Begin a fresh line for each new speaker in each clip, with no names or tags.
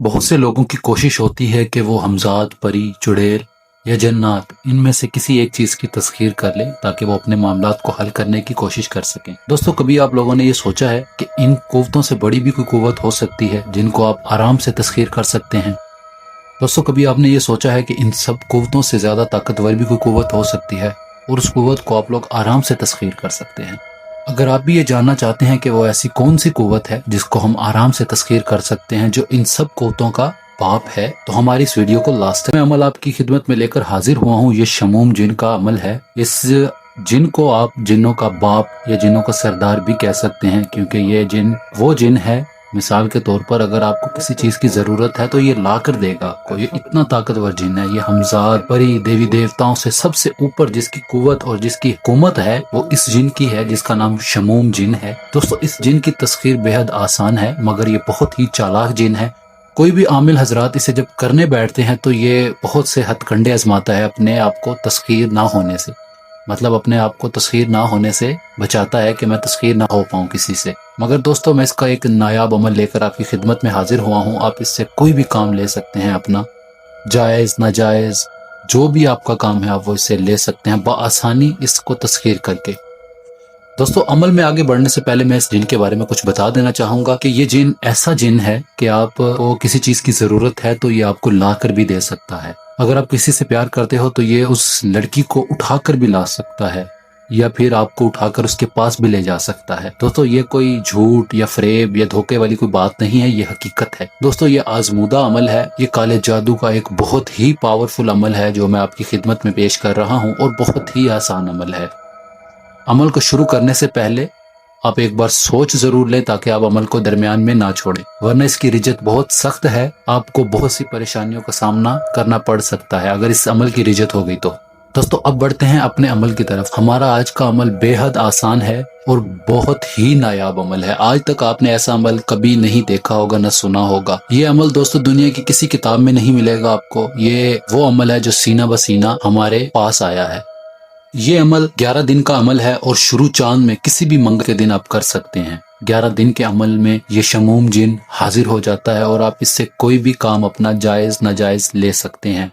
बहुत से लोगों की कोशिश होती है कि वो हमज़ाद, परी, चुड़ैल या जन्नात इनमें से किसी एक चीज़ की तस्खीर कर लें ताकि वो अपने मामलात को हल करने की कोशिश कर सकें। दोस्तों, कभी आप लोगों ने ये सोचा है कि इन कुव्वतों से बड़ी भी कोई कुव्वत हो सकती है जिनको आप आराम से तस्खीर कर सकते हैं? दोस्तों, कभी आपने ये सोचा है कि इन सब कुव्वतों से ज़्यादा ताकतवर भी कोई कुव्वत हो सकती है और उस कुव्वत को आप लोग आराम से तस्खीर कर सकते हैं? अगर आप भी ये जानना चाहते हैं कि वो ऐसी कौन सी कुव्वत है जिसको हम आराम से तस्खीर कर सकते हैं जो इन सब कुव्वतों का बाप है, तो हमारी इस वीडियो को लास्ट तक मैं अमल आपकी खिदमत में लेकर हाजिर हुआ हूँ। ये शमूम जिन का अमल है। इस जिन को आप जिन्नों का बाप या जिन्नों का सरदार भी कह सकते हैं, क्योंकि ये जिन वो जिन है। मिसाल के तौर पर अगर आपको किसी चीज की जरूरत है तो ये ला कर देगा आपको। ये इतना ताकतवर जिन है। ये हमज़ाद, परी, देवी देवताओं से सबसे ऊपर जिसकी कुव्वत और जिसकी हुकूमत है वो इस जिन की है, जिसका नाम शमूम जिन है। दोस्तों, इस जिन की तस्खीर बेहद आसान है मगर ये बहुत ही चालाक जिन है। कोई भी आमिल हजरात इसे जब करने बैठते हैं तो ये बहुत से हथकंडे आजमाता है अपने आप को तस्खीर ना होने से, मतलब अपने आप को तस्खीर ना होने से बचाता है कि मैं तस्खीर ना हो पाऊँ किसी से। मगर दोस्तों, मैं इसका एक नायाब अमल लेकर आपकी खिदमत में हाजिर हुआ हूँ। आप इससे कोई भी काम ले सकते हैं अपना, जायज़ नाजायज़ जो भी आपका काम है आप वो इससे ले सकते हैं बआसानी इसको तस्खीर करके। दोस्तों, अमल में आगे बढ़ने से पहले मैं इस जिन के बारे में कुछ बता देना चाहूंगा कि ये जिन ऐसा जिन है कि आपको किसी चीज की जरूरत है तो ये आपको ला कर भी दे सकता है। अगर आप किसी से प्यार करते हो तो ये उस लड़की को उठाकर भी ला सकता है या फिर आपको उठाकर उसके पास भी ले जा सकता है। दोस्तों, ये कोई झूठ या फरेब या धोखे वाली कोई बात नहीं है, ये हकीकत है। दोस्तों, ये आजमूदा अमल है। ये काले जादू का एक बहुत ही पावरफुल अमल है जो मैं आपकी खिदमत में पेश कर रहा हूँ और बहुत ही आसान अमल है। अमल को शुरू करने से पहले आप एक बार सोच जरूर लें ताकि आप अमल को दरमियान में ना छोड़ें, वरना इसकी रिजत बहुत सख्त है। आपको बहुत सी परेशानियों का सामना करना पड़ सकता है अगर इस अमल की रिजत हो गई तो। दोस्तों, अब बढ़ते हैं अपने अमल की तरफ। हमारा आज का अमल बेहद आसान है और बहुत ही नायाब अमल है। आज तक आपने ऐसा अमल कभी नहीं देखा होगा, न सुना होगा। ये अमल दोस्तों दुनिया की किसी किताब में नहीं मिलेगा आपको। ये वो अमल है जो सीना बसीना हमारे पास आया है। ये अमल 11 दिन का अमल है और शुरू चांद में किसी भी मंगल के दिन आप कर सकते हैं। 11 दिन के अमल में ये शमूम जिन हाजिर हो जाता है और आप इससे कोई भी काम अपना जायज नाजायज ले सकते हैं।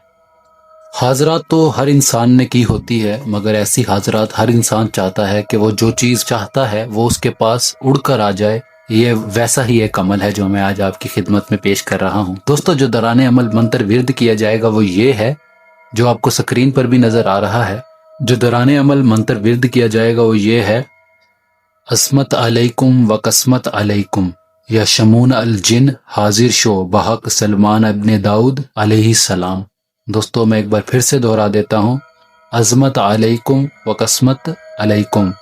हाजरात तो हर इंसान ने की होती है, मगर ऐसी हाजरात हर इंसान चाहता है कि वो जो चीज चाहता है वो उसके पास उड़कर आ जाए। ये वैसा ही एक अमल है जो मैं आज आपकी खिदमत में पेश कर रहा हूँ। दोस्तों, जो दौरान अमल मंत्र विर्द किया जाएगा वो ये है, जो आपको स्क्रीन पर भी नजर आ रहा है। जो दौरान अमल मंत्र विर्द किया जाएगा वो ये है, अस्मत अलैकुम व कसमत अलैकुम या शमून अल जिन हाजिर शो बहक सलमान इब्ने दाऊद अलैहि सलाम। दोस्तों, मैं एक बार फिर से दोहरा देता हूँ, अजमत अलैकुम व कसमत अलैकुम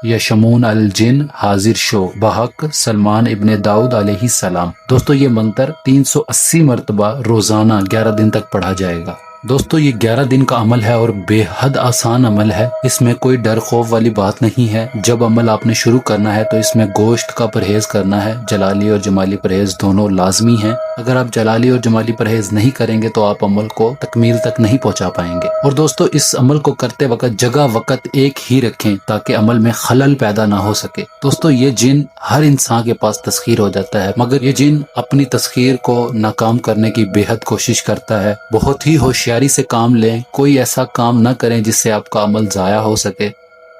या शमून अल जिन हाजिर शो बहक सलमान इब्ने दाऊद अलैहि सलाम। दोस्तों, ये मंत्र 380 मरतबा रोजाना 11 दिन तक पढ़ा जाएगा। दोस्तों, ये 11 दिन का अमल है और बेहद आसान अमल है। इसमें कोई डर खौफ वाली बात नहीं है। जब अमल आपने शुरू करना है तो इसमें गोश्त का परहेज करना है। जलाली और जमाली परहेज दोनों लाजमी हैं। अगर आप जलाली और जमाली परहेज नहीं करेंगे तो आप अमल को तकमील तक नहीं पहुंचा पाएंगे। और दोस्तों, इस अमल को करते वक्त जगह वक्त एक ही रखें ताकि अमल में खलल पैदा ना हो सके। दोस्तों, ये जिन हर इंसान के पास तस्खीर हो जाता है, मगर ये जिन अपनी तस्खीर को नाकाम करने की बेहद कोशिश करता है। बहुत ही होशियारी से काम लें, कोई ऐसा काम ना करें जिससे आपका अमल जाया हो सके।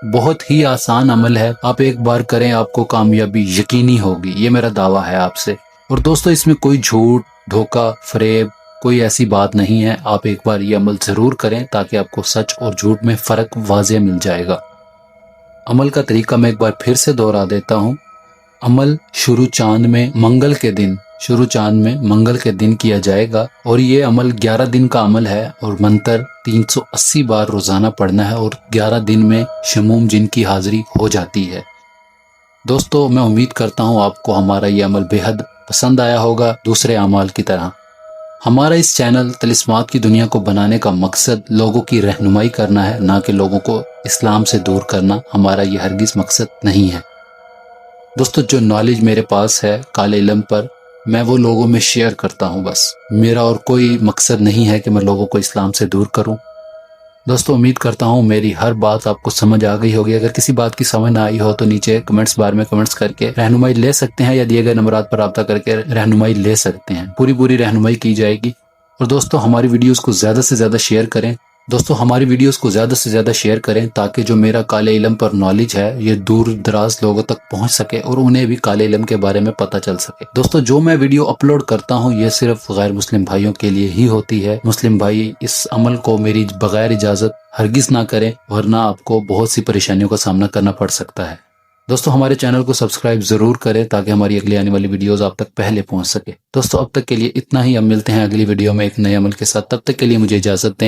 बहुत ही आसान अमल है, आप एक बार करें आपको कामयाबी यकीनी होगी, ये मेरा दावा है आपसे। और दोस्तों, इसमें कोई झूठ, धोखा, फरेब कोई ऐसी बात नहीं है। आप एक बार ये अमल जरूर करें ताकि आपको सच और झूठ में फर्क वाज़ेह मिल जाएगा। अमल का तरीका मैं एक बार फिर से दोहरा देता हूँ। अमल शुरू चांद में मंगल के दिन किया जाएगा और ये अमल 11 दिन का अमल है और मंत्र 380 बार रोजाना पढ़ना है और 11 दिन में शमूम जिन की हाजिरी हो जाती है। दोस्तों, मैं उम्मीद करता हूँ आपको हमारा ये अमल बेहद पसंद आया होगा। दूसरे अमाल की तरह हमारा इस चैनल तिलिस्मात की दुनिया को बनाने का मकसद लोगों की रहनुमाई करना है, ना कि लोगों को इस्लाम से दूर करना। हमारा ये हरगिज मकसद नहीं है। दोस्तों, जो नॉलेज मेरे पास है काले इल्म पर, मैं वो लोगों में शेयर करता हूँ बस। मेरा और कोई मकसद नहीं है कि मैं लोगों को इस्लाम से दूर करूँ। دوستو امید کرتا ہوں میری ہر بات آپ کو سمجھ آ گئی ہوگی. اگر کسی بات کی سمجھ نہ آئی ہو تو نیچے کمنٹس بار میں کمنٹس کر کے رہنمائی لے سکتے ہیں یا دیے گئے نمبرات پر رابطہ کر کے رہنمائی لے سکتے ہیں. پوری رہنمائی کی جائے گی. اور دوستو ہماری ویڈیوز کو زیادہ سے زیادہ شیئر کریں. تاکہ جو میرا کالے علم پر نالج ہے یہ دور دراز لوگوں تک پہنچ سکے اور انہیں بھی کالے علم کے بارے میں پتہ چل سکے. دوستو جو میں ویڈیو اپلوڈ کرتا ہوں یہ صرف غیر مسلم بھائیوں کے لیے ہی ہوتی ہے. مسلم بھائی اس عمل کو میری بغیر اجازت ہرگز نہ کریں ورنہ آپ کو بہت سی پریشانیوں کا سامنا کرنا پڑ سکتا ہے. دوستو ہمارے چینل کو سبسکرائب ضرور کریں تاکہ ہماری اگلی آنے والی ویڈیوز آپ تک پہلے پہنچ سکے. دوستو اب تک کے لیے اتنا ہی. اب ملتے ہیں اگلی ویڈیو میں ایک نئے عمل کے ساتھ. تب تک کے لیے مجھے اجازت دیں.